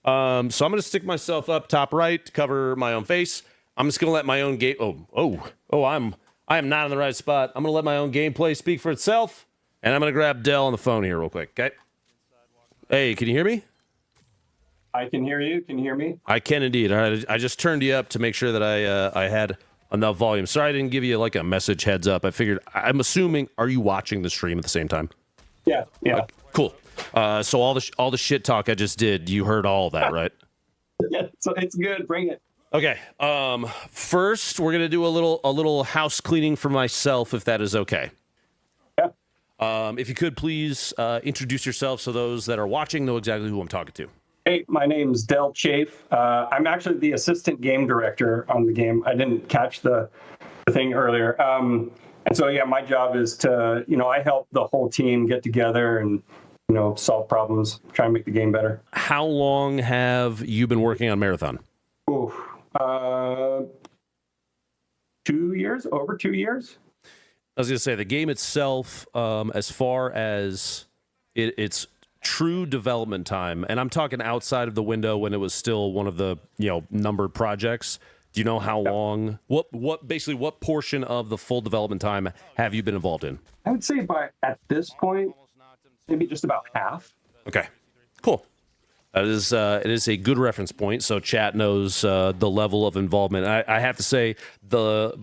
So I'm going to stick myself up top right to cover my own face. I'm just going to let my own game. I am not in the right spot. I'm going to let my own gameplay speak for itself, and I'm going to grab Dell on the phone here real quick. Okay. Hey, can you hear me? I can hear you. Can you hear me? I can indeed. All right. I just turned you up to make sure that I had enough volume. Sorry, I didn't give you like a message heads up. I figured. I'm assuming. Are you watching the stream at the same time? Yeah. Cool. So all the shit talk I just did, you heard all of that, right? Yeah. So it's good. Bring it. Okay. First, we're gonna do a little house cleaning for myself, if that is okay. Yeah. If you could please introduce yourself so those that are watching know exactly who I'm talking to. Hey, my name's Del Chafe. I'm actually the assistant game director on the game. I didn't catch the thing earlier. And so, yeah, my job is to, I help the whole team get together and, solve problems, try and make the game better. How long have you been working on Marathon? 2 years, over 2 years. I was going to say the game itself, as far as it's true development time, and I'm talking outside of the window when it was still one of the numbered projects. Do you know how long? What portion of the full development time have you been involved in? I would say at this point, maybe just about half. Okay, cool. That is it is a good reference point, so chat knows the level of involvement. I have to say the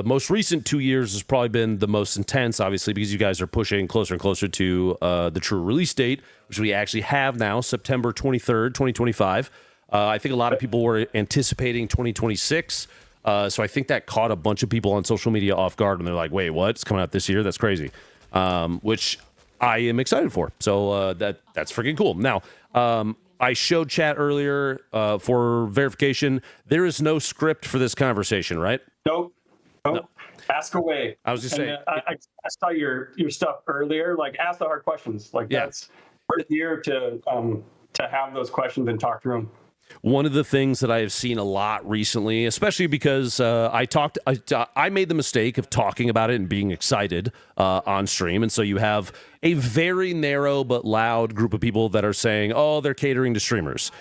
most recent 2 years has probably been the most intense, obviously, because you guys are pushing closer and closer to the true release date, which we actually have now, September 23rd, 2025. I think a lot of people were anticipating 2026, so I think that caught a bunch of people on social media off guard, and they're like, wait, what? It's coming out this year? That's crazy, which I am excited for. So that's freaking cool. Now, I showed chat earlier for verification. There is no script for this conversation, right? Nope. No. Ask away. I was just saying. I saw your stuff earlier. Like, ask the hard questions. Like, that's we're here to have those questions and talk through them. One of the things that I have seen a lot recently, especially because I made the mistake of talking about it and being excited on stream, and so you have a very narrow but loud group of people that are saying, "Oh, they're catering to streamers."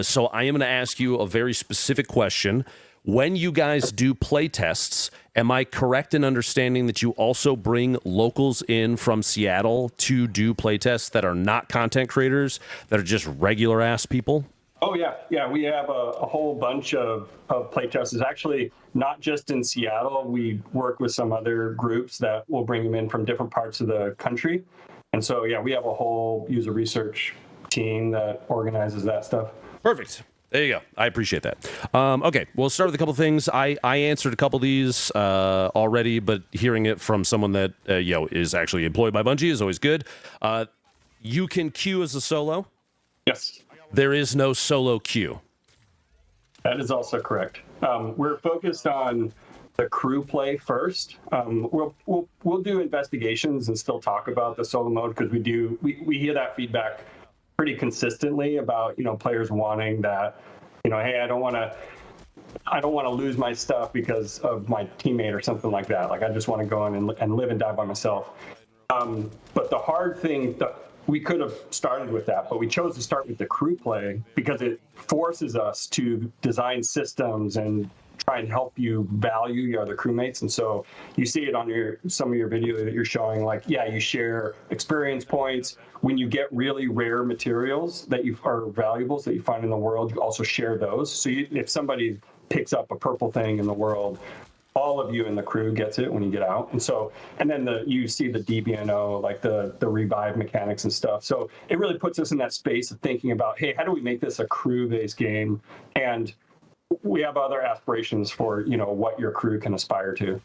So I am going to ask you a very specific question. When you guys do play tests, am I correct in understanding that you also bring locals in from Seattle to do play tests that are not content creators, that are just regular ass people? Oh, yeah. Yeah, we have a whole bunch of play tests. It's actually not just in Seattle. We work with some other groups that will bring them in from different parts of the country. And so, yeah, we have a whole user research team that organizes that stuff. Perfect. There you go. I appreciate that. Okay, we'll start with a couple things. I answered a couple of these already, but hearing it from someone that is actually employed by Bungie is always good. You can queue as a solo? Yes. There is no solo queue. That is also correct. We're focused on the crew play first. We'll do investigations and still talk about the solo mode because we hear that feedback pretty consistently about players wanting that, hey, I don't want to lose my stuff because of my teammate or something like that. Like, I just want to go in and live and die by myself. But the hard thing, we could have started with that, but we chose to start with the crew play because it forces us to design systems and try and help you value your other crewmates. And so you see it on some of your video that you're showing, like, you share experience points. When you get really rare materials are valuables that you find in the world, you also share those. So if somebody picks up a purple thing in the world, all of you in the crew gets it when you get out. And then you see the DBNO, like the revive mechanics and stuff. So it really puts us in that space of thinking about, hey, how do we make this a crew-based game? And we have other aspirations for what your crew can aspire to.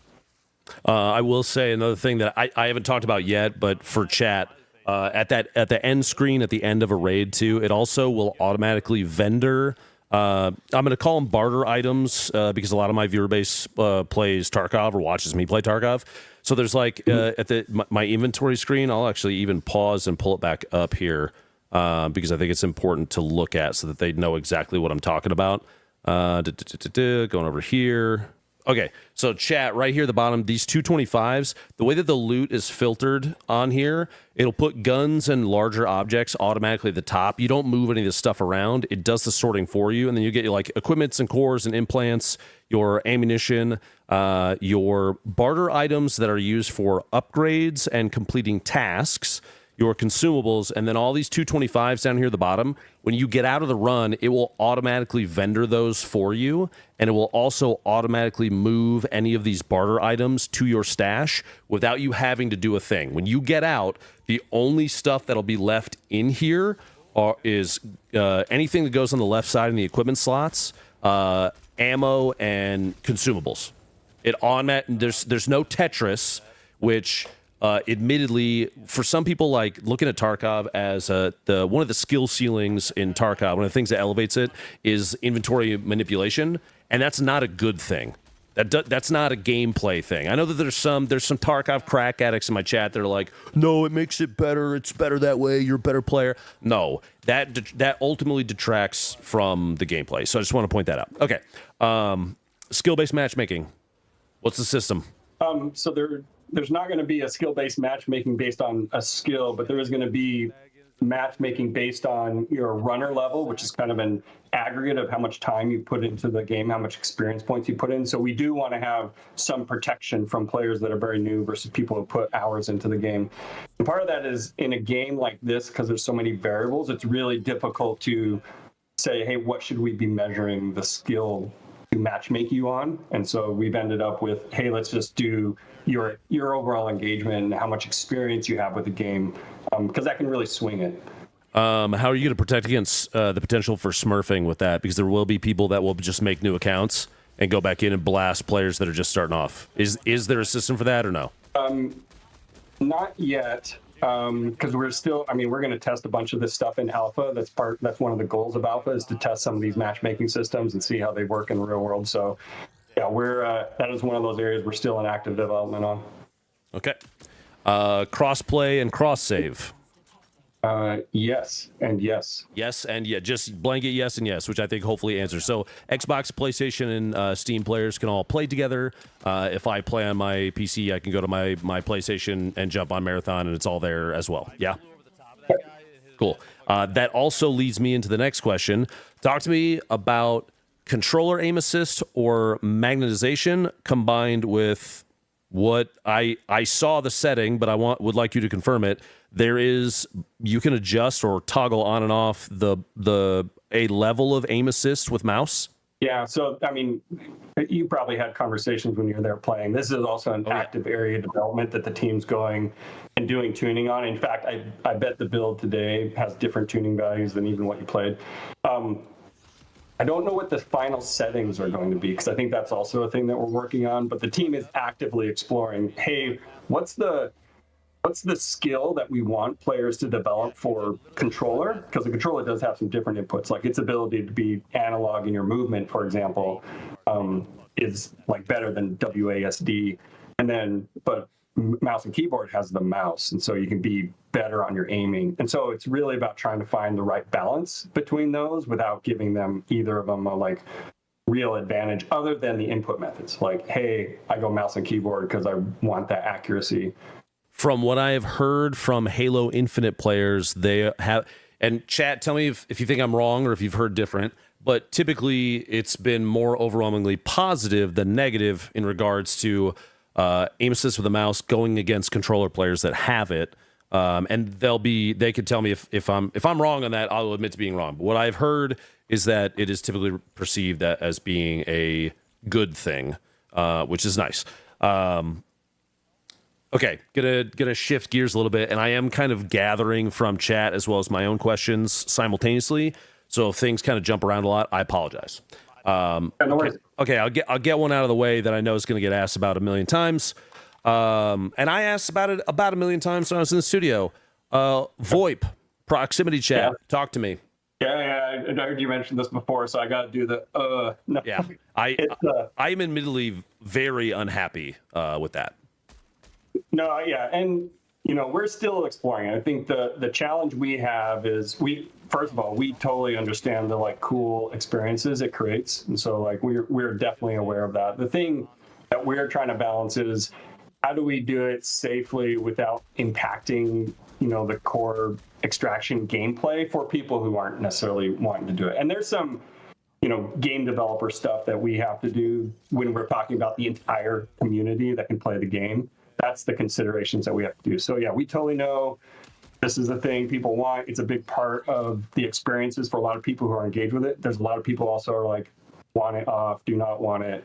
I will say another thing that I haven't talked about yet, but for chat, at the end screen at the end of a raid too, it also will automatically vendor. I'm going to call them barter items because a lot of my viewer base plays Tarkov or watches me play Tarkov. So there's like at my inventory screen, I'll actually even pause and pull it back up here because I think it's important to look at so that they know exactly what I'm talking about. Going over here. Okay, so chat right here at the bottom, these 225s, the way that the loot is filtered on here, it'll put guns and larger objects automatically at the top. You don't move any of this stuff around. It does the sorting for you, and then you get your like equipments and cores and implants, your ammunition, your barter items that are used for upgrades and completing tasks, your consumables, and then all these 225s down here at the bottom. When you get out of the run, it will automatically vendor those for you, and it will also automatically move any of these barter items to your stash without you having to do a thing. When you get out, the only stuff that'll be left in here is anything that goes on the left side in the equipment slots, ammo, and consumables. There's no Tetris, which admittedly, for some people, like looking at Tarkov as one of the skill ceilings in Tarkov, one of the things that elevates it is inventory manipulation, and that's not a good thing. That's not a gameplay thing. I know that there's some Tarkov crack addicts in my chat that are like, no, it makes it better. It's better that way. You're a better player. No, that ultimately detracts from the gameplay. So I just want to point that out. Okay, skill-based matchmaking. What's the system? So there's not going to be a skill-based matchmaking based on a skill, but there is going to be matchmaking based on your runner level, which is kind of an aggregate of how much time you put into the game, how much experience points you put in. So we do want to have some protection from players that are very new versus people who put hours into the game. And part of that is in a game like this, because there's so many variables, it's really difficult to say, hey, what should we be measuring the skill to matchmake you on? And so we've ended up with, hey, let's just do your overall engagement and how much experience you have with the game, because that can really swing it. How are you going to protect against the potential for smurfing with that? Because there will be people that will just make new accounts and go back in and blast players that are just starting off. Is there a system for that or no? Not yet, because we're going to test a bunch of this stuff in alpha. That's one of the goals of alpha, is to test some of these matchmaking systems and see how they work in the real world. So yeah, that is one of those areas we're still in active development on. Okay. Cross-play and cross-save. Yes and yes. Yes and yeah. Just blanket yes and yes, which I think hopefully answers. So Xbox, PlayStation, and Steam players can all play together. If I play on my PC, I can go to my PlayStation and jump on Marthon, and it's all there as well. Yeah? Cool. That also leads me into the next question. Talk to me about controller aim assist or magnetization combined with what I saw the setting, but would like you to confirm it. You can adjust or toggle on and off a level of aim assist with mouse. Yeah, so I mean, you probably had conversations when you were there playing. This is also an active area of development that the team's going and doing tuning on. In fact, I bet the build today has different tuning values than even what you played. I don't know what the final settings are going to be, because I think that's also a thing that we're working on. But the team is actively exploring, hey, what's the skill that we want players to develop for controller? Because the controller does have some different inputs, like its ability to be analog in your movement, for example, is like better than WASD. But mouse and keyboard has the mouse, and so you can be better on your aiming. And so it's really about trying to find the right balance between those without giving them either of them a like real advantage other than the input methods. Like, hey, I go mouse and keyboard because I want that accuracy. From what I have heard from Halo Infinite players, they have, and chat, tell me if you think I'm wrong or if you've heard different, but typically it's been more overwhelmingly positive than negative in regards to aim assist with a mouse going against controller players that have it. And they could tell me if I'm wrong on that, I'll admit to being wrong. But what I've heard is that it is typically perceived as being a good thing, which is nice. Okay, gonna shift gears a little bit, and I am kind of gathering from chat as well as my own questions simultaneously. So if things kind of jump around a lot, I apologize. Okay, I'll get one out of the way that I know is going to get asked about a million times. And I asked about it about a million times when I was in the studio. VOIP, proximity chat. Yeah. Talk to me. Yeah, I heard you mention this before, so I got to do the no. Yeah, I'm admittedly very unhappy with that. No, yeah, and we're still exploring. I think the challenge we have is first of all, we totally understand the like cool experiences it creates, and so like we're definitely aware of that. The thing that we're trying to balance is how do we do it safely without impacting, the core extraction gameplay for people who aren't necessarily wanting to do it. And there's some, game developer stuff that we have to do when we're talking about the entire community that can play the game. That's the considerations that we have to do. So yeah, we totally know this is the thing people want. It's a big part of the experiences for a lot of people who are engaged with it. There's a lot of people also are like, want it off, do not want it.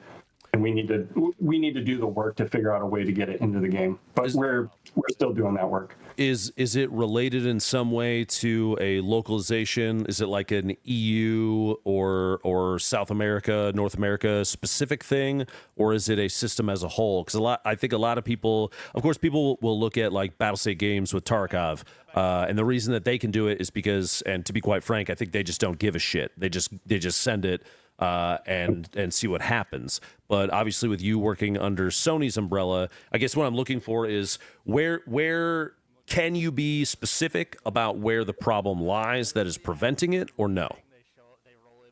And we need to do the work to figure out a way to get it into the game. But we're still doing that work. Is it related in some way to a localization? Is it like an EU or South America, North America specific thing, or is it a system as a whole? Because I think a lot of people, of course, people will look at like Battlestate games with Tarkov, and the reason that they can do it is because, and to be quite frank, I think they just don't give a shit. They just send it. And see what happens. But obviously, with you working under Sony's umbrella, I guess what I'm looking for is where can you be specific about where the problem lies that is preventing it, or no?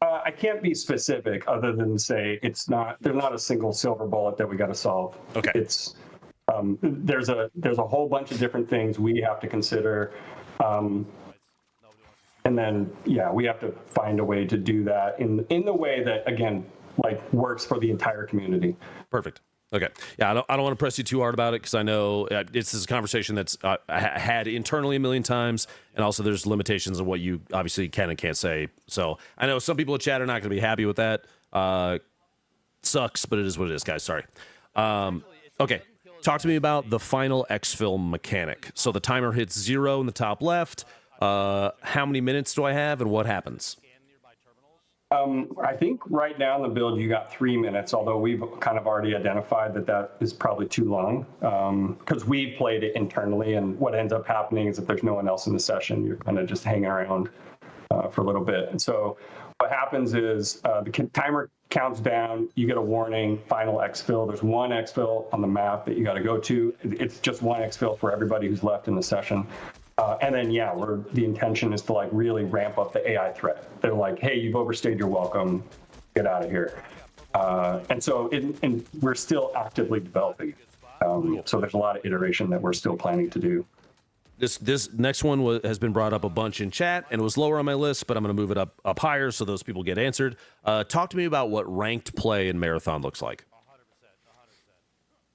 I can't be specific other than say there's not a single silver bullet that we got to solve. Okay. It's there's a whole bunch of different things we have to consider. And then, yeah, we have to find a way to do that in the way that, again, like works for the entire community. Perfect. Okay. Yeah, I don't want to press you too hard about it because I know this is a conversation that's had internally a million times, and also there's limitations on what you obviously can and can't say. So I know some people in chat are not going to be happy with that. Sucks, but it is what it is, guys. Sorry. Okay. Talk to me about the final Exfil mechanic. So the timer hits 0 in the top left. How many minutes do I have and what happens? I think right now in the build you got 3 minutes, although we've kind of already identified that is probably too long because we've played it internally, and what ends up happening is if there's no one else in the session, you're kind of just hanging around for a little bit. And so what happens is the timer counts down, you get a warning, final exfil. There's one exfil on the map that you got to go to. It's just one exfil for everybody who's left in the session. And then, yeah, the intention is to like really ramp up the AI threat. They're like, hey, you've overstayed your welcome, get out of here. And so we're still actively developing. So there's a lot of iteration that we're still planning to do. This next one has been brought up a bunch in chat, and it was lower on my list, but I'm going to move it up higher so those people get answered. Talk to me about what ranked play in Marathon looks like.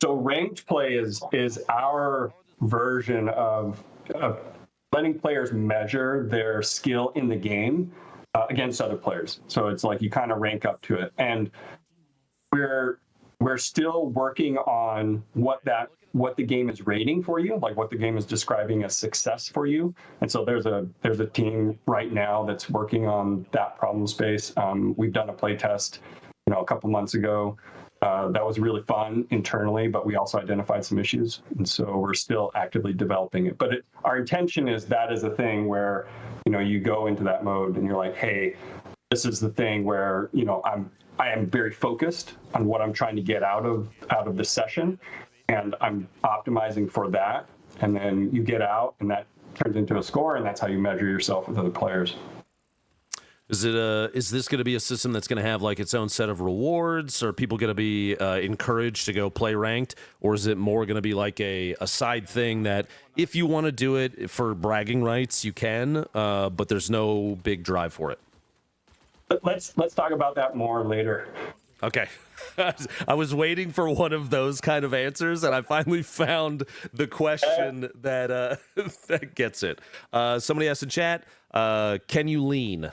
So ranked play is our version of letting players measure their skill in the game against other players. So it's like you kind of rank up to it, and we're still working on what the game is rating for you, like what the game is describing as success for you. And so there's a team right now that's working on that problem space. We've done a play test, a couple months ago. That was really fun internally, but we also identified some issues. And so we're still actively developing it. But our intention is that is a thing where, you go into that mode and you're like, hey, this is the thing where, I am very focused on what I'm trying to get out of the session, and I'm optimizing for that. And then you get out and that turns into a score, and that's how you measure yourself with other players. Is this going to be a system that's going to have like its own set of rewards? Are people going to be encouraged to go play ranked, or is it more going to be like a side thing that if you want to do it for bragging rights, you can, but there's no big drive for it? Let's talk about that more later. Okay. I was waiting for one of those kind of answers, and I finally found the question that that gets it. Somebody asked in chat, can you lean?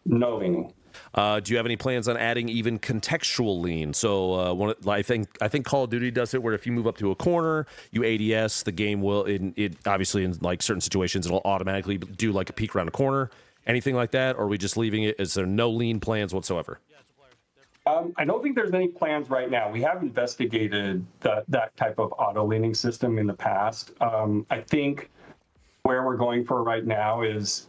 No leaning. Do you have any plans on adding even contextual lean? So I think Call of Duty does it where if you move up to a corner, you ADS, the game will, it obviously in like certain situations, it'll automatically do like a peek around a corner. Anything like that? Or are we just leaving it? Is there no lean plans whatsoever? I don't think there's any plans right now. We have investigated that type of auto leaning system in the past. I think where we're going for right now is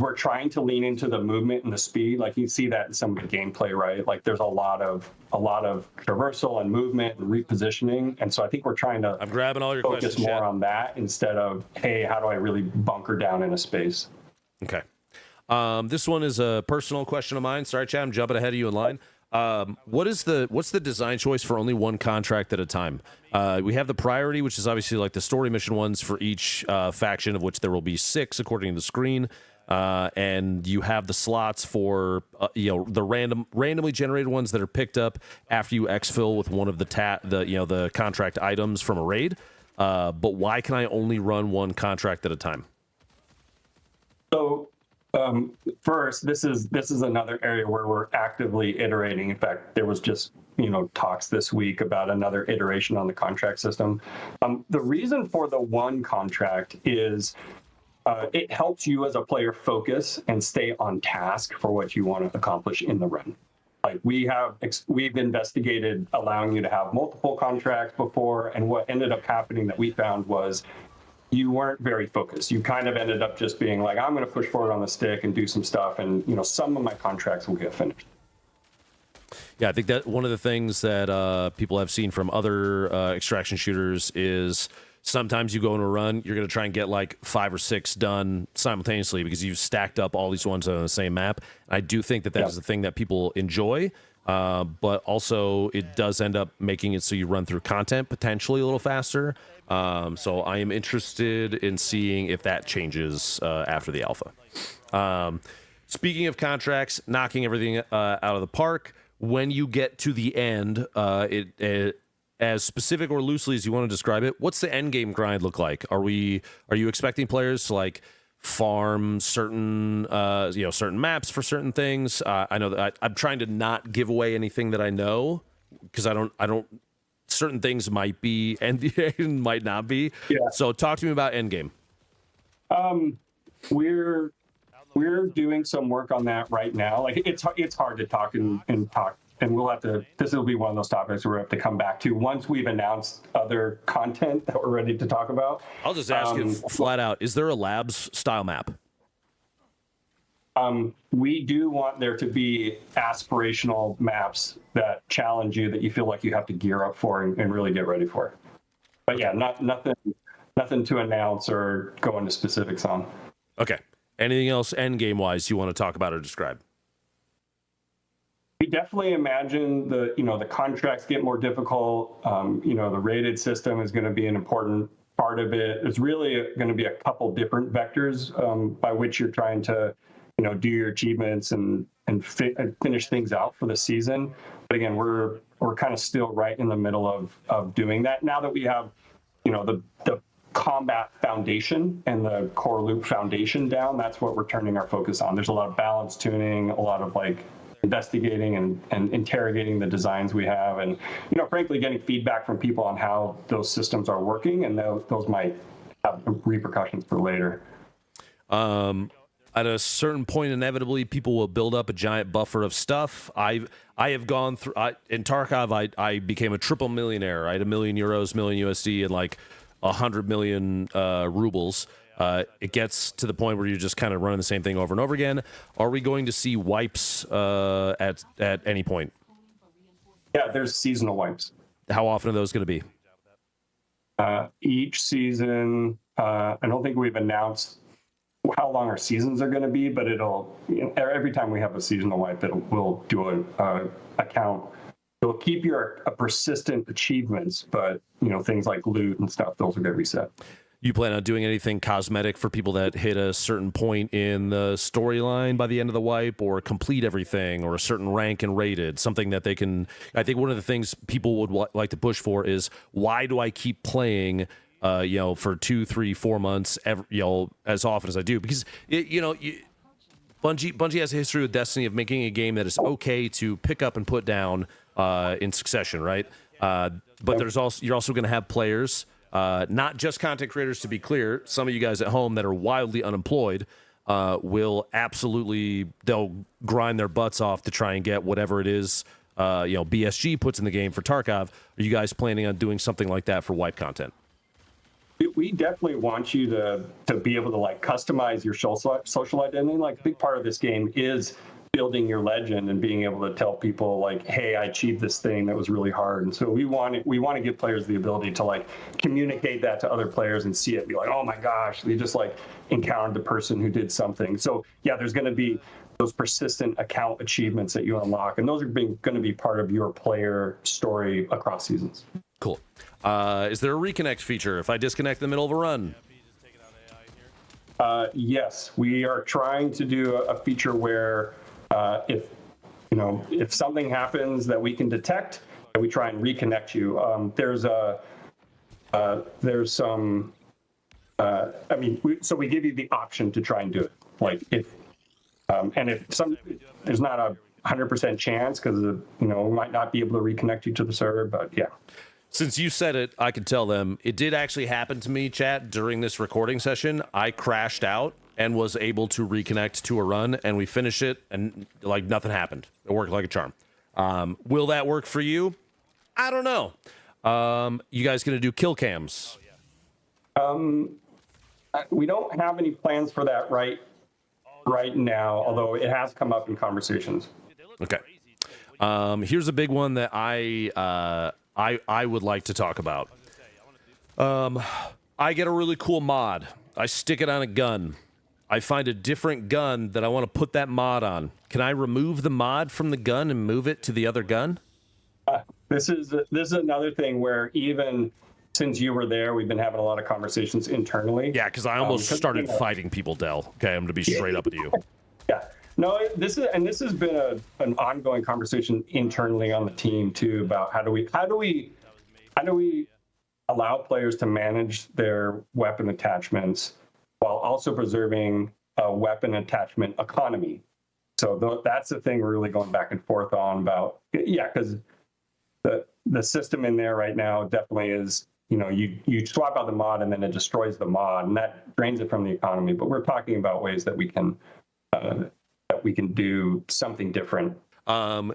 we're trying to lean into the movement and the speed. Like you see that in some of the gameplay, right? Like there's a lot of traversal and movement and repositioning. And so I think we're trying to I'm grabbing all your focus questions, more Chad. on that instead of, hey, how do I really bunker down in a space? Okay. This one is a personal question of mine. Sorry, Chad, I'm jumping ahead of you in line. What's the design choice for only one contract at a time? We have the priority, which is obviously like the story mission ones for each faction, of which there will be 6 according to the screen. And you have the slots for the randomly generated ones that are picked up after you exfil with one of the contract items from a raid. But why can I only run one contract at a time? So first, this is another area where we're actively iterating. In fact, there was just talks this week about another iteration on the contract system. The reason for the one contract is it helps you as a player focus and stay on task for what you want to accomplish in the run. Like we've investigated allowing you to have multiple contracts before, and what ended up happening that we found was you weren't very focused. You kind of ended up just being like, I'm going to push forward on the stick and do some stuff, and some of my contracts will get finished. Yeah, I think that one of the things that people have seen from other extraction shooters is sometimes you go in a run, you're going to try and get like 5 or 6 done simultaneously because you've stacked up all these ones on the same map. I do think that is the thing that people enjoy, but also it does end up making it so you run through content potentially a little faster. So I am interested in seeing if that changes after the alpha. Speaking of contracts, knocking everything out of the park, when you get to the end, as specific or loosely as you want to describe it, what's the end game grind look like? Are you expecting players to like farm certain certain maps for certain things? I know that I'm trying to not give away anything that I know because I don't certain things might be and might not be. Yeah. So talk to me about endgame. We're doing some work on that right now. Like it's hard to talk and talk, and we'll have to. This will be one of those topics we have to come back to once we've announced other content that we're ready to talk about. I'll just ask you flat out: is there a labs style map? We do want there to be aspirational maps that challenge you, that you feel like you have to gear up for and really get ready for. But yeah, nothing to announce or go into specifics on. Okay. Anything else end game wise you want to talk about or describe? We definitely imagine the contracts get more difficult. The rated system is going to be an important part of it. It's really going to be a couple different vectors by which you're trying to do your achievements and finish things out for the season. But again, we're kind of still right in the middle of doing that. Now that we have, the combat foundation and the core loop foundation down, that's what we're turning our focus on. There's a lot of balance tuning, a lot of like investigating and interrogating the designs we have, and frankly getting feedback from people on how those systems are working, and those might have repercussions for later. At a certain point, inevitably, people will build up a giant buffer of stuff. I have gone through in Tarkov. I became a triple millionaire. I had €1 million, €1 million USD, and like 100 million rubles. It gets to the point where you're just kind of running the same thing over and over again. Are we going to see wipes at any point? Yeah, there's seasonal wipes. How often are those going to be? Each season, I don't think we've announced how long our seasons are going to be, but it'll every time we have a seasonal wipe, we'll do a count. It'll keep your persistent achievements, but things like loot and stuff, those will get reset. You plan on doing anything cosmetic for people that hit a certain point in the storyline by the end of the wipe, or complete everything, or a certain rank and rated, something that they can? I think one of the things people would like to push for is, why do I keep playing for 2, 3, 4 months as often as I do? Because Bungie has a history with Destiny of making a game that is okay to pick up and put down in succession, right? But you're also going to have players, not just content creators, to be clear. Some of you guys at home that are wildly unemployed they'll grind their butts off to try and get whatever it is BSG puts in the game for Tarkov. Are you guys planning on doing something like that for wipe content? We definitely want you to be able to customize your social identity. Like, a big part of this game is building your legend and being able to tell people hey, I achieved this thing that was really hard. And so we want to give players the ability to communicate that to other players and see it, be like, oh my gosh, they just encountered the person who did something. So yeah, there's going to be those persistent account achievements that you unlock, and those are going to be part of your player story across seasons. Cool. Is there a reconnect feature if I disconnect in the middle of a run? Yes, we are trying to do a feature where if something happens that we can detect, that we try and reconnect you. So we give you the option to try and do it. Like if there's not a 100% chance because we might not be able to reconnect you to the server, but yeah. Since you said it, I could tell them it did actually happen to me, chat, during this recording session. I crashed out and was able to reconnect to a run, and we finished it, and like nothing happened. It worked like a charm. Will that work for you? I don't know. You guys gonna do kill cams? We don't have any plans for that right now, although it has come up in conversations. Okay. Here's a big one that I would like to talk about. I get a really cool mod. I stick it on a gun. I find a different gun that I want to put that mod on. Can I remove the mod from the gun and move it to the other gun? This is another thing where even since you were there, we've been having a lot of conversations internally. Yeah, because I almost started fighting people, Del. Okay, I'm going to be straight up with you. Yeah. No, this has been an ongoing conversation internally on the team too about how do we allow players to manage their weapon attachments while also preserving a weapon attachment economy. So that's the thing we're really going back and forth on about. Yeah, because the system in there right now definitely is, you swap out the mod and then it destroys the mod and that drains it from the economy. But we're talking about ways that we can do something different. Can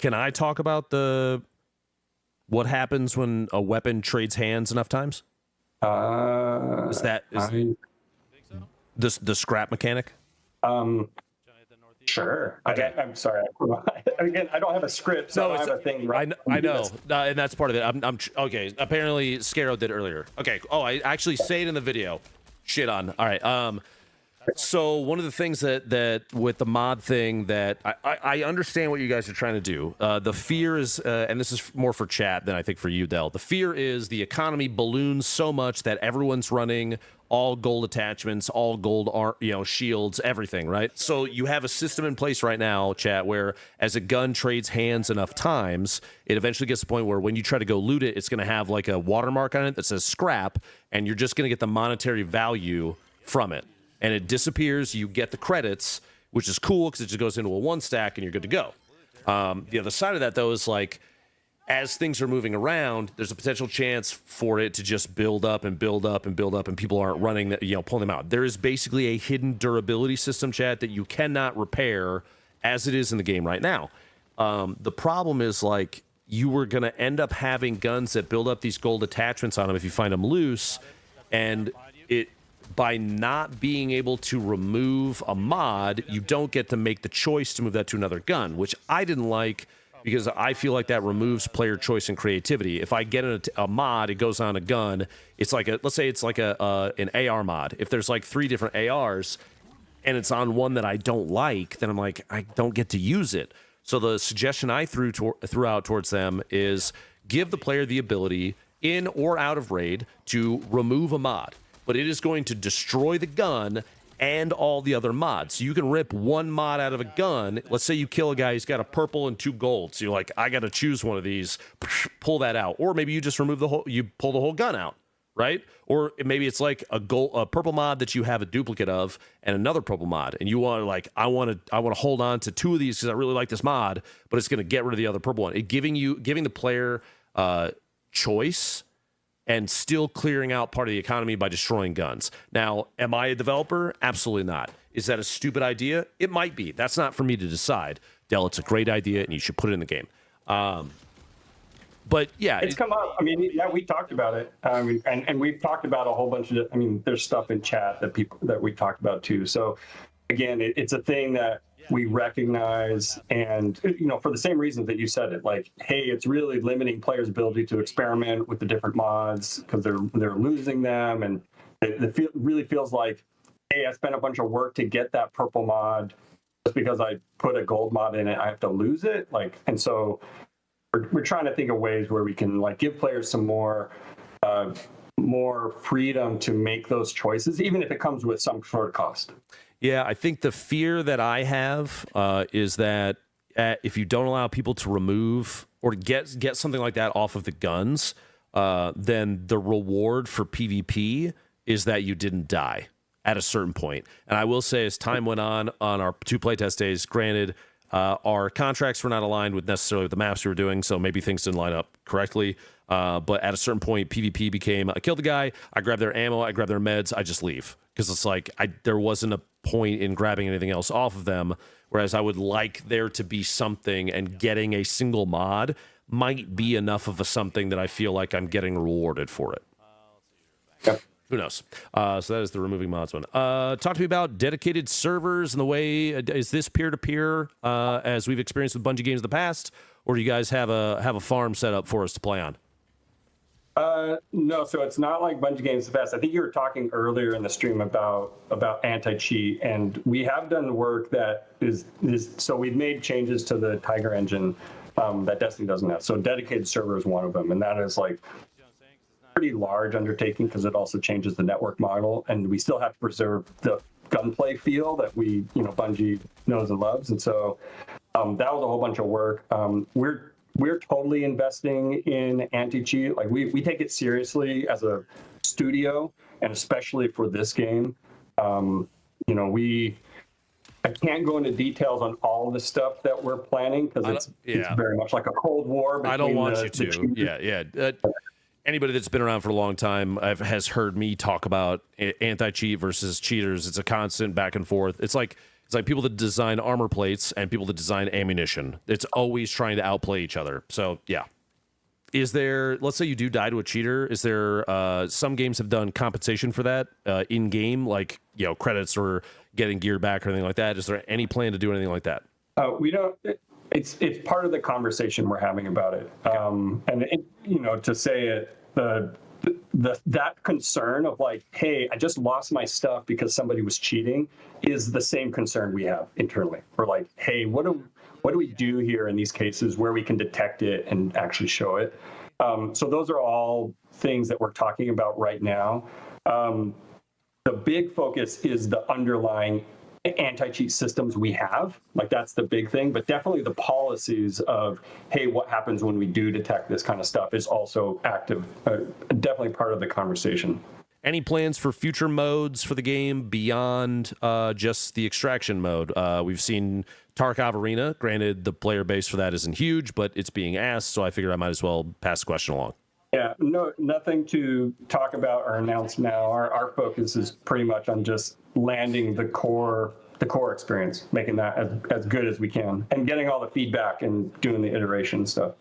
I talk about what happens when a weapon trades hands enough times? The scrap mechanic? Sure. Okay. I'm sorry. Again, I don't have a script, so I don't have a thing. Right. I know, and that's part of it. I'm okay. Apparently, Scaro did earlier. Okay. Oh, I actually say it in the video. Shit on. All right. So one of the things that with the mod thing that I understand what you guys are trying to do. The fear is, and this is more for chat than I think for you, Del. The fear is the economy balloons so much that everyone's running all gold attachments, all gold shields, everything, right? So you have a system in place right now, chat, where as a gun trades hands enough times, it eventually gets to the point where when you try to go loot it, it's going to have like a watermark on it that says scrap, and you're just going to get the monetary value from it. And it disappears, you get the credits, which is cool because it just goes into a one stack and you're good to go. The other side of that, though, is like, as things are moving around, there's a potential chance for it to just build up and build up and build up, and people aren't running, pulling them out. There is basically a hidden durability system, chat, that you cannot repair as it is in the game right now. The problem is, like, you were going to end up having guns that build up these gold attachments on them if you find them loose, and by not being able to remove a mod, you don't get to make the choice to move that to another gun, which I didn't like because I feel like that removes player choice and creativity. If I get a mod, it goes on a gun. It's like let's say it's like an AR mod. If there's like 3 different ARs and it's on one that I don't like, then I'm like, I don't get to use it. So the suggestion I threw out towards them is give the player the ability, in or out of raid, to remove a mod. But it is going to destroy the gun and all the other mods. So you can rip one mod out of a gun. Let's say you kill a guy, he's got a purple and 2 gold. So you're like, I got to choose one of these, pull that out. Or maybe you just remove you pull the whole gun out, right? Or maybe it's like a purple mod that you have a duplicate of and another purple mod. And you want to like, I want to hold on to 2 of these because I really like this mod, but it's going to get rid of the other purple one. Giving the player choice and still clearing out part of the economy by destroying guns. Now, am I a developer? Absolutely not. Is that a stupid idea? It might be. That's not for me to decide. Del, it's a great idea, and you should put it in the game. But yeah, it's come up. I mean, yeah, we talked about it, and we've talked about a whole bunch of. I mean, there's stuff in chat that we talked about too. So, again, it's a thing that we recognize, and for the same reasons that you said it, like, hey, it's really limiting players' ability to experiment with the different mods because they're losing them, and it really feels like hey, I spent a bunch of work to get that purple mod. Just because I put a gold mod in it, I have to lose it. Like, and so we're trying to think of ways where we can like give players some more freedom to make those choices, even if it comes with some sort of cost. Yeah, I think the fear that I have is that if you don't allow people to remove or get something like that off of the guns, then the reward for PvP is that you didn't die at a certain point. And I will say, as time went on our 2 playtest days, granted, our contracts were not aligned with necessarily with the maps we were doing, so maybe things didn't line up correctly. But at a certain point, PvP became, I kill the guy, I grab their ammo, I grab their meds, I just leave. Because it's like, there wasn't a point in grabbing anything else off of them, whereas I would like there to be something, and getting a single mod might be enough of a something that I feel like I'm getting rewarded for it. Yep. Who knows? So that is the removing mods one. Talk to me about dedicated servers and the way, is this peer-to-peer as we've experienced with Bungie games in the past, or do you guys have a farm set up for us to play on? No, so it's not like Bungie games in the past. I think you were talking earlier in the stream about anti-cheat, and we have done work that is so we've made changes to the Tiger engine that Destiny doesn't have. So dedicated server is one of them, and that is like pretty large undertaking because it also changes the network model, and we still have to preserve the gunplay feel that Bungie knows and loves. And so that was a whole bunch of work. We're totally investing in anti-cheat. Like we take it seriously as a studio, and especially for this game. I can't go into details on all the stuff that we're planning because it's very much like a Cold War. I don't want you to. Yeah. Anybody that's been around for a long time has heard me talk about anti-cheat versus cheaters. It's a constant back and forth. It's like people that design armor plates and people that design ammunition. It's always trying to outplay each other. So yeah. Is there, let's say you do die to a cheater, is there, some games have done compensation for that in game, like, credits or getting gear back or anything like that? Is there any plan to do anything like that? We don't. It's part of the conversation we're having about it. To say it, that concern of like, hey, I just lost my stuff because somebody was cheating is the same concern we have internally. We're like, hey, what do we do here in these cases where we can detect it and actually show it? So those are all things that we're talking about right now. The big focus is the underlying anti-cheat systems we have. Like that's the big thing, but definitely the policies of, hey, what happens when we do detect this kind of stuff is also active, definitely part of the conversation. Any plans for future modes for the game beyond just the extraction mode? We've seen Tarkov Arena. Granted, the player base for that isn't huge, but it's being asked, so I figured I might as well pass the question along. Yeah, no, nothing to talk about or announce now. Our focus is pretty much on just landing the core experience, making that as good as we can, and getting all the feedback and doing the iteration stuff.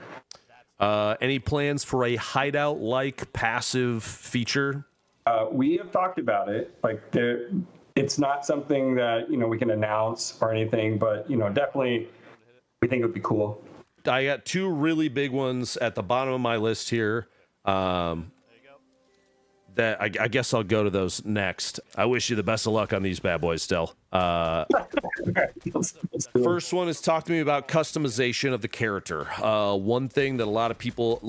Any plans for a hideout-like passive feature? We have talked about it. Like it's not something that we can announce or anything, but definitely we think it would be cool. I got 2 really big ones at the bottom of my list here. That I guess I'll go to those next. I wish you the best of luck on these bad boys still. First one is talk to me about customization of the character. One thing that a lot of people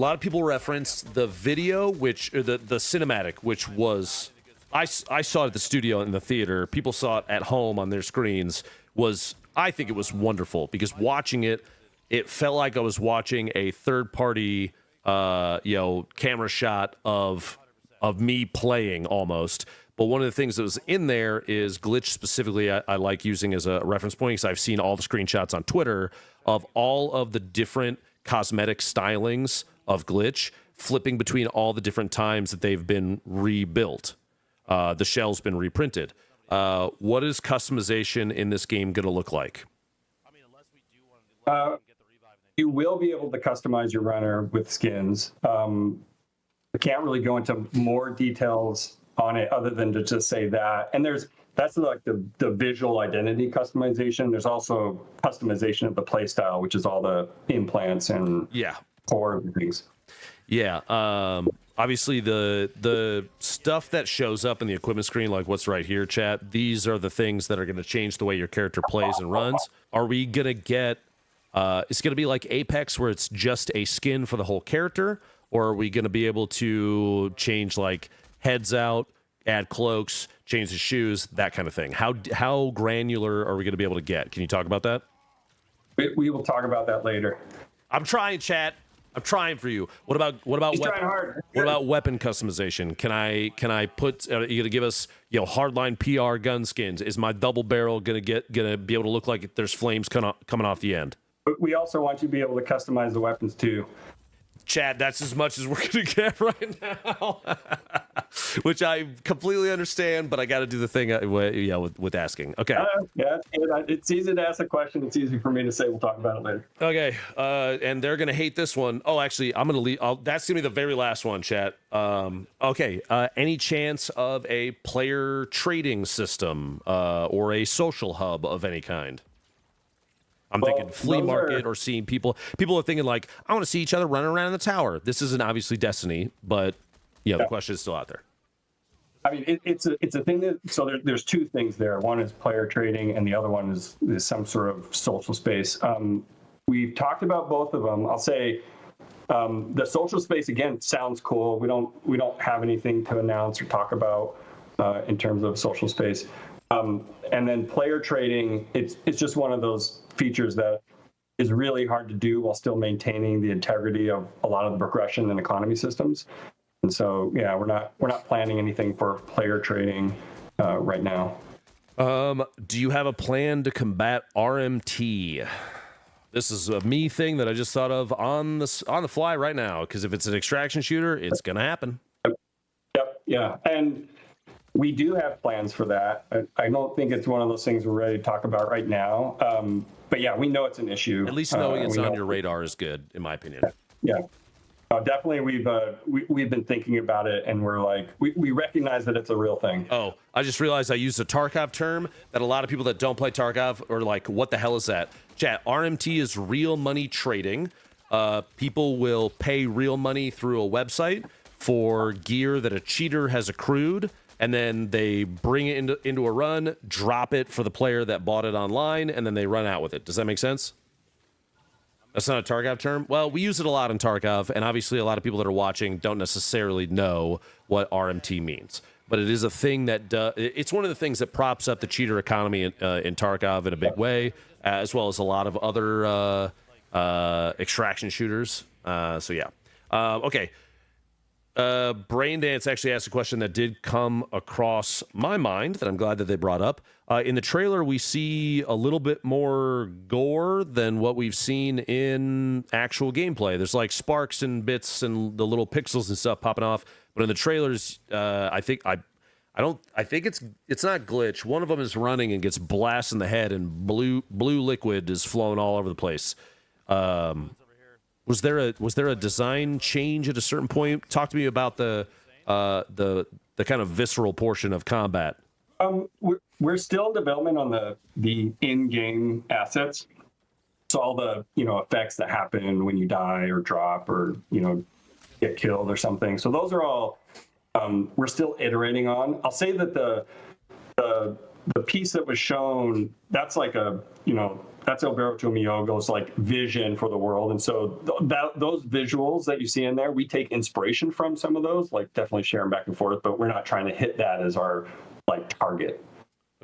referenced the video, which the cinematic, which was I saw it at the studio in the theater. People saw it at home on their screens. I think it was wonderful because watching it, it felt like I was watching a third-party, camera shot of me playing almost. But one of the things that was in there is glitch specifically. I like using as a reference point because I've seen all the screenshots on Twitter of all of the different cosmetic stylings of glitch flipping between all the different times that they've been rebuilt. The shell's been reprinted. What is customization in this game going to look like? You will be able to customize your runner with skins. I can't really go into more details on it other than to just say that. And that's like the visual identity customization. There's also customization of the playstyle, which is all the implants and core and things. Yeah. obviously the stuff that shows up in the equipment screen, like what's right here, chat, these are the things that are going to change the way your character plays and runs. Are we going to get, it's going to be like Apex where it's just a skin for the whole character? Or are we going to be able to change like heads out, add cloaks, change the shoes, that kind of thing? How granular are we going to be able to get? Can you talk about that? We will talk about that later. I'm trying, chat. I'm trying for you. What about He's trying hard. what about weapon customization? Can I put? Are you gonna give us hardline PR gun skins? Is my double barrel gonna be able to look like there's flames coming off the end? But we also want you to be able to customize the weapons too. Chad, that's as much as we're gonna get right now, which I completely understand, but I got to do the thing, with asking. Okay. Yeah, it's easy to ask a question. It's easy for me to say we'll talk about it later. Okay. And they're gonna hate this one. Oh, actually, I'm gonna leave. That's gonna be the very last one, chat. Okay. Any chance of a player trading system or a social hub of any kind? I'm thinking flea market or seeing people are thinking like, I want to see each other running around in the tower. This isn't obviously Destiny, but the question is still out there. I mean, it's a thing that, so there's two things there. One is player trading and the other one is some sort of social space. We've talked about both of them. I'll say the social space, again, sounds cool. We don't have anything to announce or talk about in terms of social space. And then player trading, it's just one of those features that is really hard to do while still maintaining the integrity of a lot of the progression and economy systems. And so, yeah, we're not planning anything for player trading right now. Do you have a plan to combat RMT? This is a me thing that I just thought of on the fly right now, because if it's an extraction shooter, it's gonna happen. Yep. Yeah. And we do have plans for that. I don't think it's one of those things we're ready to talk about right now. But yeah, we know it's an issue. At least knowing it's on your radar is good, in my opinion. Yeah. Definitely, we've been thinking about it, and we're like, we recognize that it's a real thing. Oh, I just realized I used a Tarkov term that a lot of people that don't play Tarkov are like, what the hell is that? Chat, RMT is real money trading. People will pay real money through a website for gear that a cheater has accrued, and then they bring it into a run, drop it for the player that bought it online, and then they run out with it. Does that make sense? That's not a Tarkov term? Well, we use it a lot in Tarkov, and obviously a lot of people that are watching don't necessarily know what RMT means. But it is a thing that it's one of the things that props up the cheater economy in Tarkov in a big way, as well as a lot of other extraction shooters. So yeah. Okay. Braindance actually asked a question that did come across my mind that I'm glad that they brought up. In the trailer, we see a little bit more gore than what we've seen in actual gameplay. There's like sparks and bits and the little pixels and stuff popping off. But in the trailers, I think it's not glitch. One of them is running and gets blasted in the head, and blue liquid is flowing all over the place. Was there a design change at a certain point? Talk to me about the kind of visceral portion of combat. We're still in development on the in-game assets. So all the effects that happen when you die or drop or get killed or something. So those are all we're still iterating on. I'll say that the piece that was shown, that's like that's Alberto Miyogo's like vision for the world. And so those visuals that you see in there, we take inspiration from some of those, like definitely share them back and forth, but we're not trying to hit that as our like target.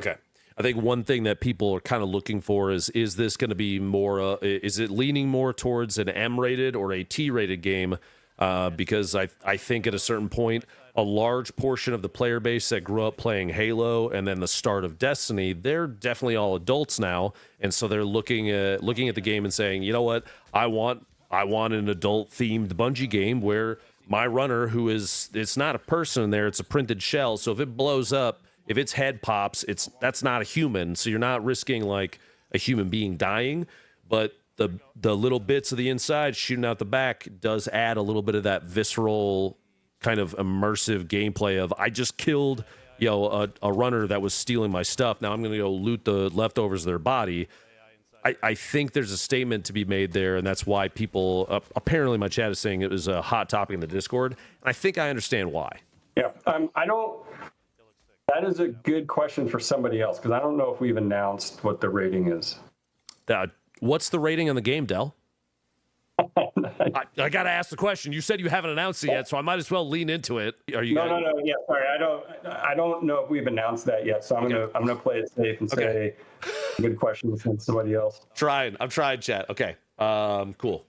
Okay. I think one thing that people are kind of looking for is this going to be more, is it leaning more towards an M-rated or a T-rated game? Because I think at a certain point, a large portion of the player base that grew up playing Halo and then the start of Destiny, they're definitely all adults now, and so they're looking at the game and saying, you know what, I want an adult themed Bungie game where my runner, it's not a person there, it's a printed shell, so if it blows up, if its head pops, that's not a human, so you're not risking like a human being dying, but the little bits of the inside shooting out the back does add a little bit of that visceral kind of immersive gameplay of, I just killed a runner that was stealing my stuff, now I'm going to go loot the leftovers of their body. I think there's a statement to be made there, and that's why people apparently my chat is saying it was a hot topic in the Discord, and I think I understand why. Yeah, I don't. That is a good question for somebody else because I don't know if we've announced what the rating is. What's the rating on the game, Del? I got to ask the question. You said you haven't announced it yet, so I might as well lean into it. Are you? No. Yeah, sorry. I don't know if we've announced that yet, so I'm gonna play it safe and say good question from somebody else. I'm trying, chat. Okay. Cool.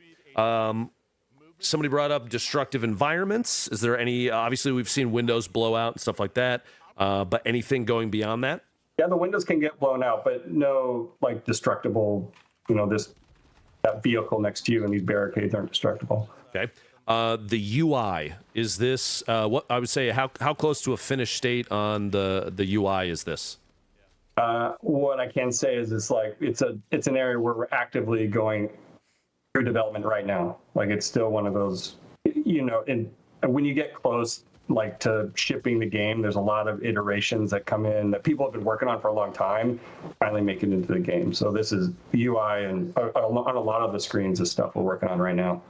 Somebody brought up destructive environments. Is there any? Obviously, we've seen windows blow out and stuff like that. But anything going beyond that? Yeah, the windows can get blown out, but no, like destructible. That vehicle next to you and these barricades aren't destructible. Okay. The UI, is this what I would say? How close to a finished state on the UI is this? What I can say is it's an area where we're actively going through development right now. Like it's still one of those, and when you get close like to shipping the game, there's a lot of iterations that come in that people have been working on for a long time, finally make it into the game. So this is UI and on a lot of the screens is stuff we're working on right now.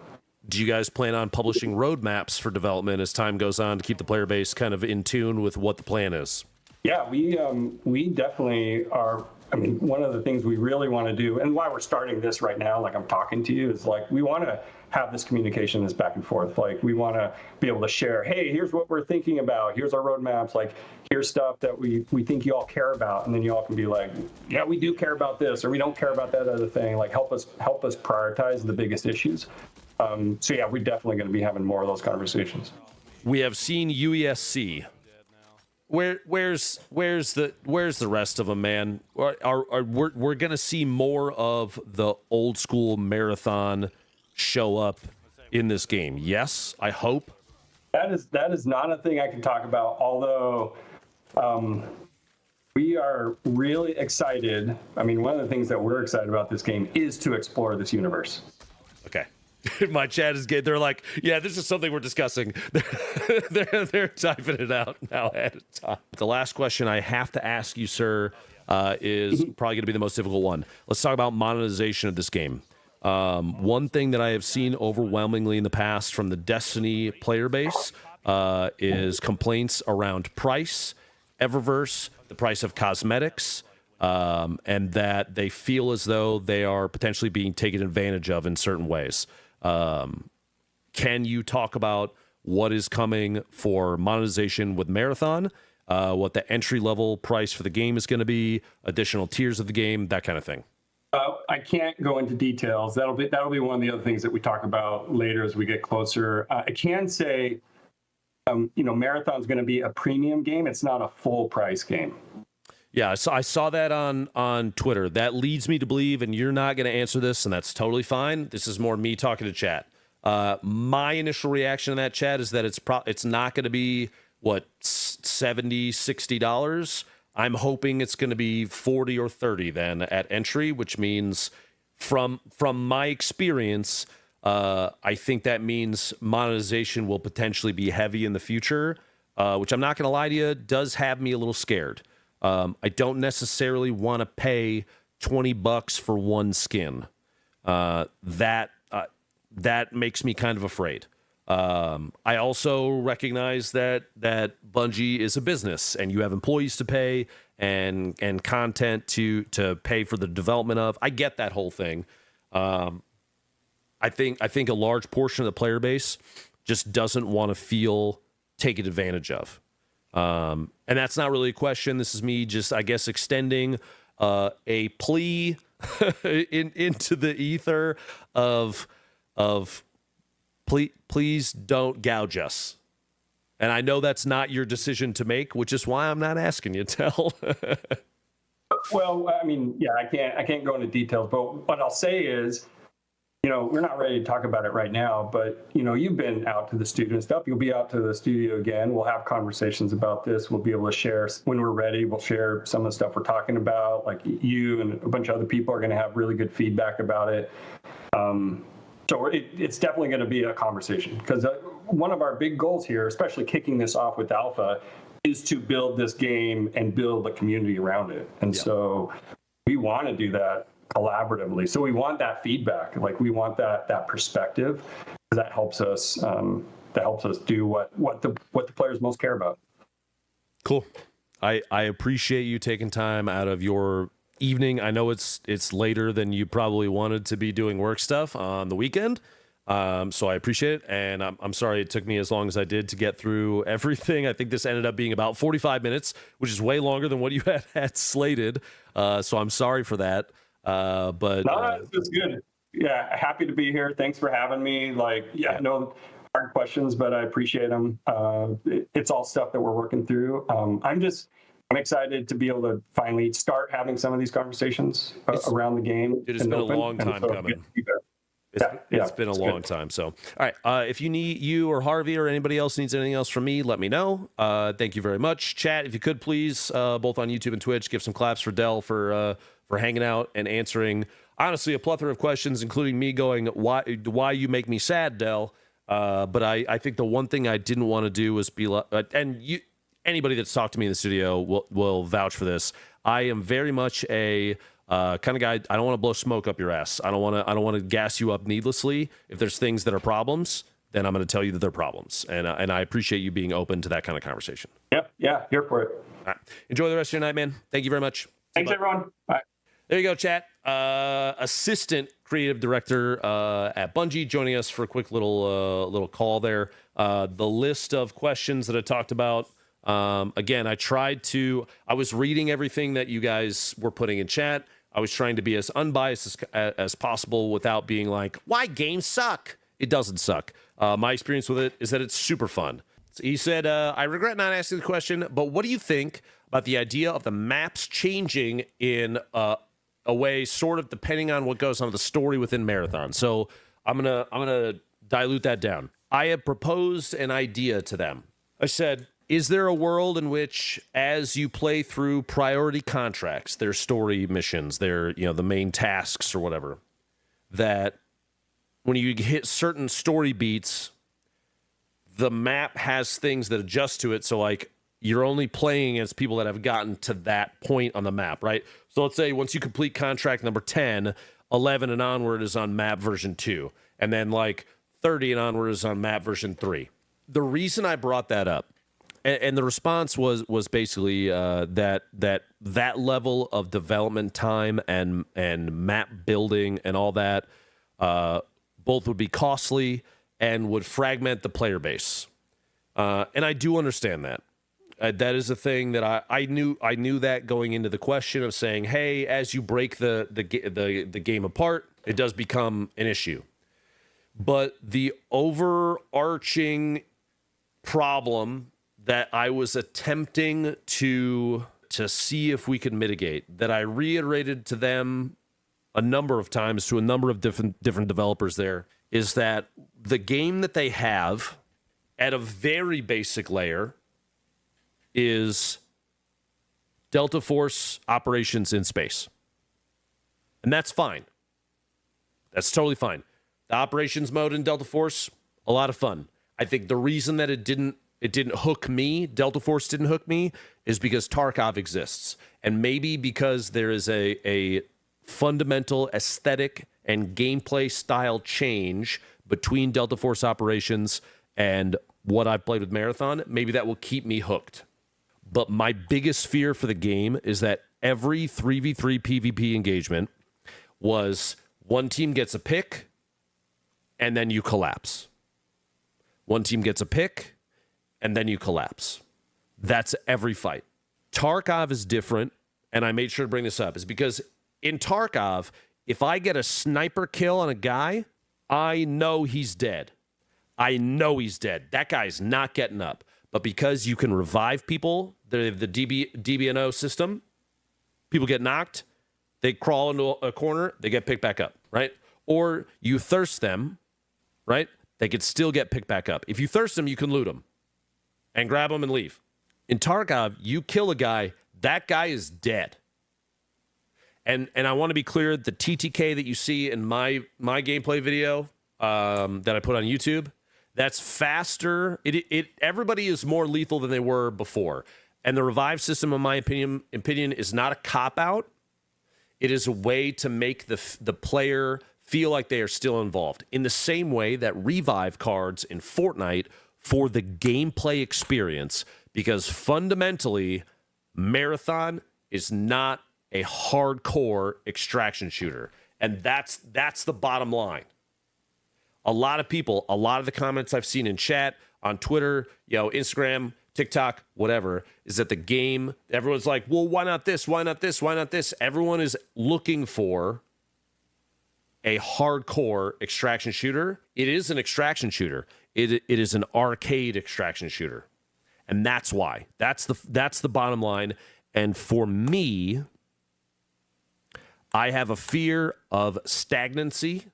Do you guys plan on publishing roadmaps for development as time goes on to keep the player base kind of in tune with what the plan is? Yeah, we definitely are. I mean, one of the things we really want to do, and why we're starting this right now, like I'm talking to you, is like we want to have this communication, this back and forth. Like we want to be able to share, hey, here's what we're thinking about. Here's our roadmaps. Like here's stuff that we think you all care about, and then you all can be like, yeah, we do care about this, or we don't care about that other thing. Like help us prioritize the biggest issues. So yeah, we're definitely going to be having more of those conversations. We have seen UESC. Where's the rest of them, man? We're gonna see more of the old school marathon show up in this game. Yes, I hope. That is not a thing I can talk about. Although we are really excited. I mean, one of the things that we're excited about this game is to explore this universe. Okay. My chat is good. They're like, yeah, this is something we're discussing. They're typing it out now ahead of time. The last question I have to ask you, sir, is probably going to be the most difficult one. Let's talk about monetization of this game. One thing that I have seen overwhelmingly in the past from the Destiny player base is complaints around price, Eververse, the price of cosmetics, and that they feel as though they are potentially being taken advantage of in certain ways. Can you talk about what is coming for monetization with Marthon, what the entry-level price for the game is going to be, additional tiers of the game, that kind of thing? I can't go into details. That'll be one of the other things that we talk about later as we get closer. I can say, Marathon's going to be a premium game. It's not a full-price game. Yeah, so I saw that on Twitter. That leads me to believe, and you're not going to answer this, and that's totally fine. This is more me talking to chat. My initial reaction to that, chat, is that it's not going to be, $70, $60? I'm hoping it's going to be $40 or $30 then at entry, which means from my experience, I think that means monetization will potentially be heavy in the future, which I'm not going to lie to you, does have me a little scared. I don't necessarily want to pay $20 for one skin. That makes me kind of afraid. I also recognize that Bungie is a business, and you have employees to pay and content to pay for the development of. I get that whole thing. I think a large portion of the player base just doesn't want to feel taken advantage of. And that's not really a question. This is me just, I guess, extending a plea into the ether of please don't gouge us. And I know that's not your decision to make, which is why I'm not asking you, Tell. Well, I mean, yeah, I can't go into details, but what I'll say is, we're not ready to talk about it right now, but, you've been out to the studio and stuff. You'll be out to the studio again. We'll have conversations about this. We'll be able to share when we're ready. We'll share some of the stuff we're talking about. Like you and a bunch of other people are going to have really good feedback about it. So it's definitely going to be a conversation because one of our big goals here, especially kicking this off with Alpha, is to build this game and build a community around it. And so we want to do that collaboratively. So we want that feedback. Like we want that perspective. That helps us do what the players most care about. Cool. I appreciate you taking time out of your evening. I know it's later than you probably wanted to be doing work stuff on the weekend. So I appreciate it, and I'm sorry it took me as long as I did to get through everything. I think this ended up being about 45 minutes, which is way longer than what you had slated. So I'm sorry for that. But no, it's good. Yeah, happy to be here. Thanks for having me. No hard questions, but I appreciate them. It's all stuff that we're working through. I'm excited to be able to finally start having some of these conversations around the game. It's been a long time coming. It's been a long time. So, all right. If you or Harvey or anybody else needs anything else from me, let me know. Thank you very much. Chat, if you could please, both on YouTube and Twitch, give some claps for Dell for hanging out and answering, honestly, a plethora of questions, including me going, why you make me sad, Dell. But I think the one thing I didn't want to do was be like, anybody that's talked to me in the studio will vouch for this. I am very much a kind of guy. I don't want to blow smoke up your ass. I don't want to gas you up needlessly. If there's things that are problems, then I'm going to tell you that they're problems. And I appreciate you being open to that kind of conversation. Yep. Yeah. Here for it. All right. Enjoy the rest of your night, man. Thank you very much. Thanks, everyone. Bye. There you go, chat. Assistant creative director at Bungie joining us for a quick little call there. The list of questions that I talked about. Again, I was reading everything that you guys were putting in chat. I was trying to be as unbiased as possible without being like, why games suck? It doesn't suck. My experience with it is that it's super fun. He said, I regret not asking the question, but what do you think about the idea of the maps changing in a way sort of depending on what goes on with the story within Marathon? So I'm gonna dilute that down. I have proposed an idea to them. I said, is there a world in which, as you play through priority contracts, their story missions, their the main tasks or whatever, that when you hit certain story beats, the map has things that adjust to it. So like you're only playing as people that have gotten to that point on the map, right? So let's say once you complete contract number 10, 11 and onward is on map version 2, and then like 30 and onward is on map version 3. The reason I brought that up, and the response was basically that level of development time and map building and all that both would be costly and would fragment the player base. And I do understand that. That is a thing that I knew that going into the question of saying, hey, as you break the game apart, it does become an issue. But the overarching problem that I was attempting to see if we could mitigate, that I reiterated to them a number of times to a number of different developers there, is that the game that they have at a very basic layer is Delta Force operations in space. And that's fine. That's totally fine. The operations mode in Delta Force, a lot of fun. I think the reason that it didn't hook me, Delta Force didn't hook me, is because Tarkov exists. And maybe because there is a fundamental aesthetic and gameplay style change between Delta Force operations and what I've played with Marathon, maybe that will keep me hooked. But my biggest fear for the game is that every 3v3 PvP engagement was one team gets a pick and then you collapse. One team gets a pick and then you collapse. That's every fight. Tarkov is different, and I made sure to bring this up, is because in Tarkov, if I get a sniper kill on a guy, I know he's dead. I know he's dead. That guy's not getting up. But because you can revive people, the DBNO system, people get knocked, they crawl into a corner, they get picked back up, right? Or you thirst them, right? They could still get picked back up. If you thirst them, you can loot them and grab them and leave. In Tarkov, you kill a guy, that guy is dead. And I want to be clear, the TTK that you see in my gameplay video that I put on YouTube, that's faster. Everybody is more lethal than they were before. And the revive system, in my opinion, is not a cop-out. It is a way to make the player feel like they are still involved, in the same way that revive cards in Fortnite for the gameplay experience, because fundamentally, Marathon is not a hardcore extraction shooter. And that's the bottom line. A lot of people, a lot of the comments I've seen in chat, on Twitter, Instagram, TikTok, whatever, is that the game, everyone's like, well, why not this? Why not this? Why not this? Everyone is looking for a hardcore extraction shooter. It is an extraction shooter. It is an arcade extraction shooter. And that's why. That's the bottom line. And for me, I have a fear of stagnancy,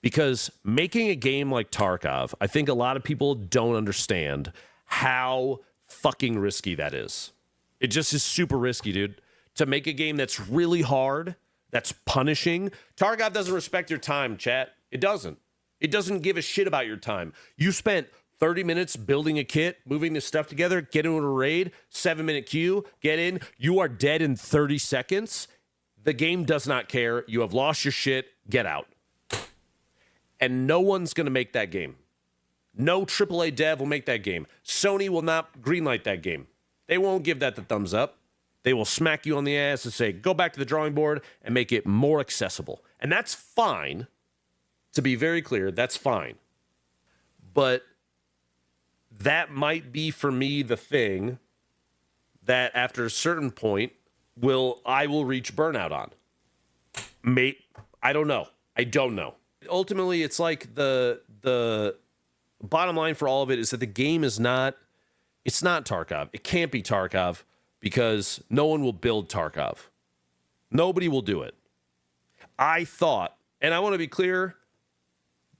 because making a game like Tarkov, I think a lot of people don't understand how fucking risky that is. It just is super risky, dude. To make a game that's really hard, that's punishing. Tarkov doesn't respect your time, chat. It doesn't. It doesn't give a shit about your time. You spent 30 minutes building a kit, moving this stuff together, get into a raid, 7-minute queue, get in. You are dead in 30 seconds. The game does not care. You have lost your shit. Get out. And no one's going to make that game. No AAA dev will make that game. Sony will not greenlight that game. They won't give that the thumbs up. They will smack you on the ass and say, go back to the drawing board and make it more accessible. And that's fine. To be very clear, that's fine. But that might be, for me, the thing that after a certain point I will reach burnout on. Mate, I don't know. Ultimately, it's like the bottom line for all of it is that the game is not Tarkov. It can't be Tarkov because no one will build Tarkov. Nobody will do it. I thought, and I want to be clear,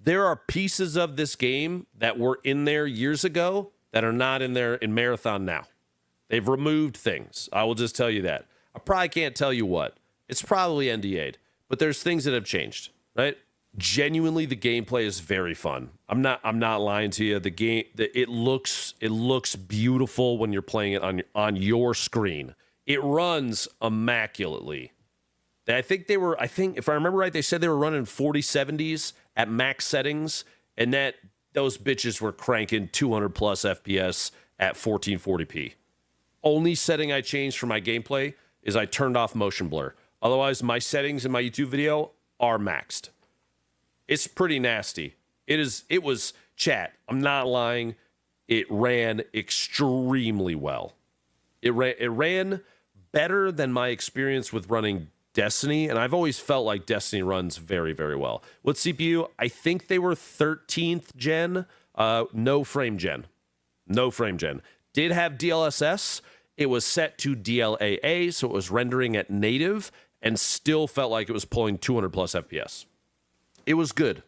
there are pieces of this game that were in there years ago that are not in there in Marathon now. They've removed things. I will just tell you that. I probably can't tell you what. It's probably NDA'd, but there's things that have changed, right? Genuinely, the gameplay is very fun. I'm not lying to you. It looks beautiful when you're playing it on your screen. It runs immaculately. I think if I remember right, they said they were running 4070s at max settings, and that those bitches were cranking 200 plus FPS at 1440p. Only setting I changed for my gameplay is I turned off motion blur. Otherwise, my settings in my YouTube video are maxed. It's pretty nasty. It was chat. I'm not lying. It ran extremely well. It ran better than my experience with running Destiny, and I've always felt like Destiny runs very, very well. With CPU, I think they were 13th gen, no frame gen. Did have DLSS. It was set to DLAA, so it was rendering at native, and still felt like it was pulling 200 plus FPS. It was good.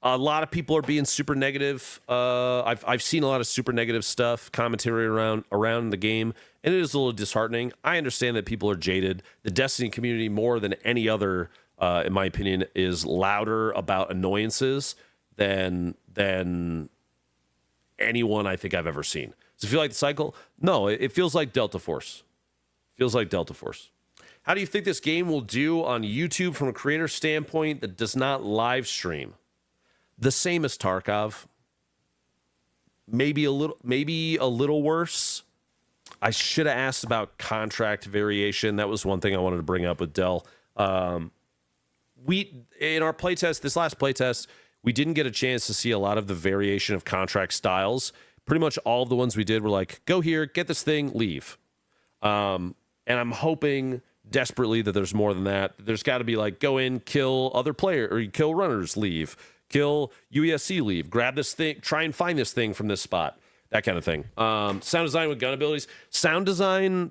A lot of people are being super negative. I've seen a lot of super negative stuff, commentary around the game, and it is a little disheartening. I understand that people are jaded. The Destiny community, more than any other, in my opinion, is louder about annoyances than anyone I think I've ever seen. Does it feel like the cycle? No, it feels like Delta Force. How do you think this game will do on YouTube from a creator standpoint that does not live stream? The same as Tarkov. Maybe a little worse. I should have asked about contract variation. That was one thing I wanted to bring up with Dell. We in our playtest, this last playtest, we didn't get a chance to see a lot of the variation of contract styles. Pretty much all of the ones we did were like, go here, get this thing, leave. And I'm hoping desperately that there's more than that. There's got to be like, go in, kill other player, or kill runners, leave. Kill UESC, leave. Grab this thing, try and find this thing from this spot. That kind of thing. Sound design with gun abilities. Sound design,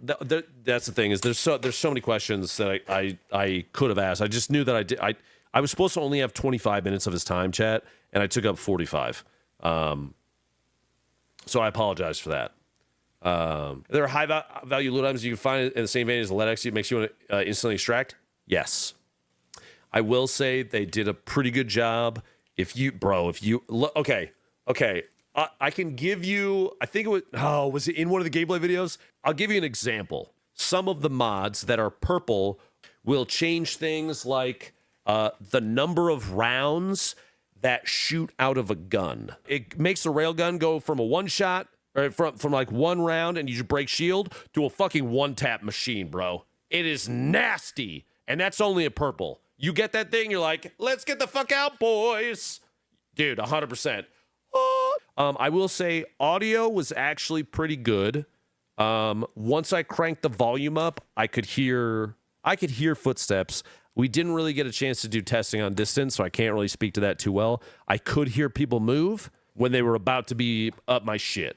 that's the thing, is there's so many questions that I could have asked. I just knew that I was supposed to only have 25 minutes of his time, chat, and I took up 45. So I apologize for that. There are high value loot items you can find in the same vein as the LEDX. It makes you want to instantly extract. Yes, I will say they did a pretty good job. Okay, I can give you. I think it was it in one of the gameplay videos? I'll give you an example. Some of the mods that are purple will change things like the number of rounds that shoot out of a gun. It makes the railgun go from a one shot, or from like one round and you just break shield, to a fucking one tap machine, bro. It is nasty. And that's only a purple. You get that thing, you're like, let's get the fuck out, boys. Dude, 100%. I will say audio was actually pretty good. Once I cranked the volume up, I could hear footsteps. We didn't really get a chance to do testing on distance, so I can't really speak to that too well. I could hear people move when they were about to be up my shit.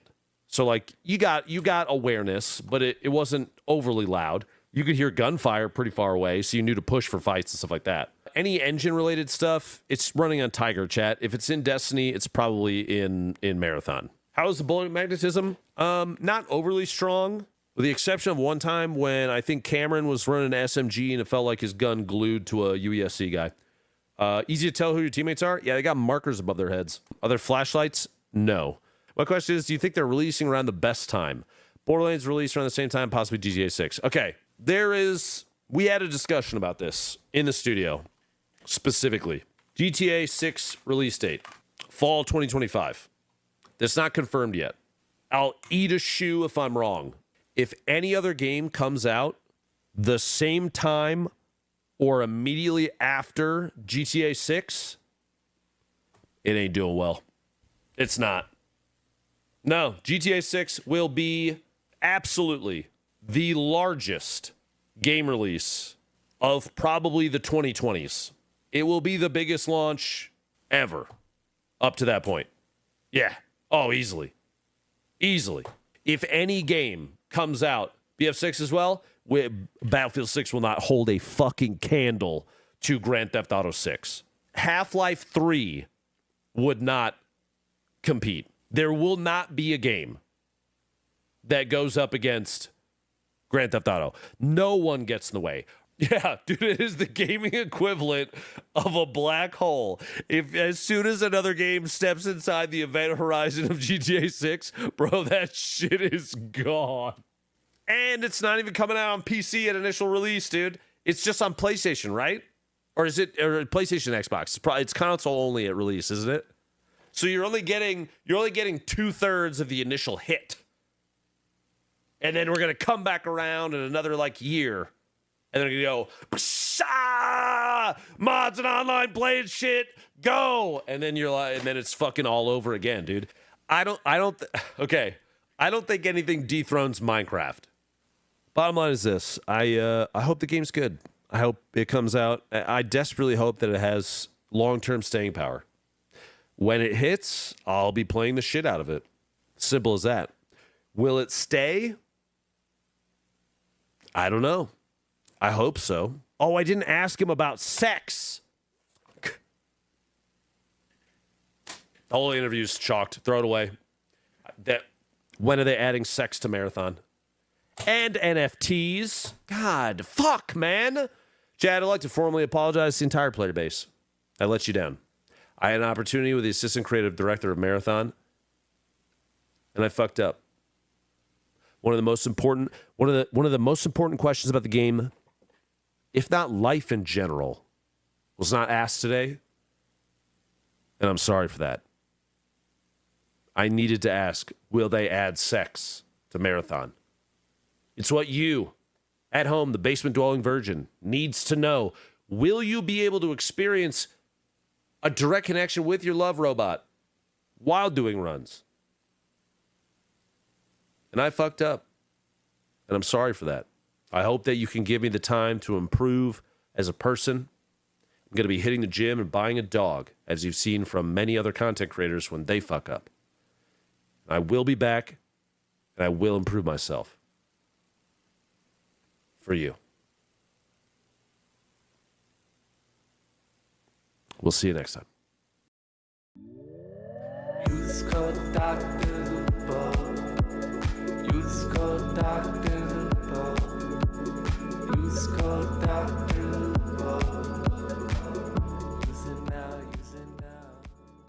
So like you got awareness, but it wasn't overly loud. You could hear gunfire pretty far away, so you knew to push for fights and stuff like that. Any engine-related stuff, it's running on Tiger, chat. If it's in Destiny, it's probably in Marathon. How's the bullet magnetism? Not overly strong, with the exception of one time when I think Cameron was running an SMG and it felt like his gun glued to a UESC guy. Easy to tell who your teammates are? Yeah, they got markers above their heads. Are there flashlights? No. My question is, do you think they're releasing around the best time? Borderlands released around the same time, possibly GTA 6. Okay, we had a discussion about this in the studio, specifically. GTA 6 release date, fall 2025. That's not confirmed yet. I'll eat a shoe if I'm wrong. If any other game comes out the same time or immediately after GTA 6, it ain't doing well. It's not. No, GTA 6 will be absolutely the largest game release of probably the 2020s. It will be the biggest launch ever up to that point. Yeah. Oh, easily. Easily. If any game comes out, BF6 as well, Battlefield 6 will not hold a fucking candle to Grand Theft Auto 6. Half-Life 3 would not compete. There will not be a game that goes up against Grand Theft Auto. No one gets in the way. Yeah, dude, it is the gaming equivalent of a black hole. If as soon as another game steps inside the event horizon of GTA 6, bro, that shit is gone. And it's not even coming out on PC at initial release, dude. It's just on PlayStation, right? Or is it or PlayStation, Xbox? It's console only at release, isn't it? So you're only getting 2/3 of the initial hit. And then we're gonna come back around in another like year. And they're gonna go, Psha! Mods and online playing shit, go! And then you're like, and then it's fucking all over again, dude. I don't think anything dethrones Minecraft. Bottom line is this: I hope the game's good. I hope it comes out. I desperately hope that it has long-term staying power. When it hits, I'll be playing the shit out of it. Simple as that. Will it stay? I don't know. I hope so. Oh, I didn't ask him about sex. The whole interview's chalked. Throw it away. When are they adding sex to Marathon? And NFTs. God, fuck, man. Chad, I'd like to formally apologize to the entire player base. I let you down. I had an opportunity with the assistant creative director of Marathon, and I fucked up. One of the most important questions about the game, if not life in general, was not asked today, and I'm sorry for that. I needed to ask, will they add sex to Marathon? It's what you, at home, the basement-dwelling virgin, needs to know. Will you be able to experience a direct connection with your love robot while doing runs? And I fucked up. And I'm sorry for that. I hope that you can give me the time to improve as a person. I'm going to be hitting the gym and buying a dog, as you've seen from many other content creators when they fuck up. I will be back, and I will improve myself. For you. We'll see you next time. Use code DrLupo. Use code